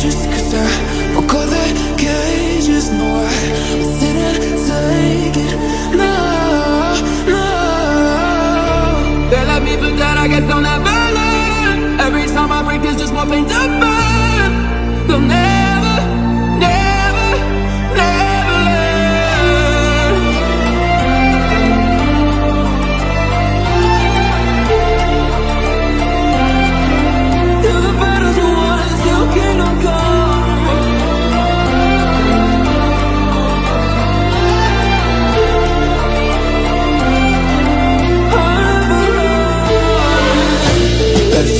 just 'cause I broke all the cages. No, I didn't take it. No, no. They let me put that, I guess they'll never learn. Every time I break, there's just more pain to burn. They'll never, never, never learn. Till the battle's won and still kingdom come. Let's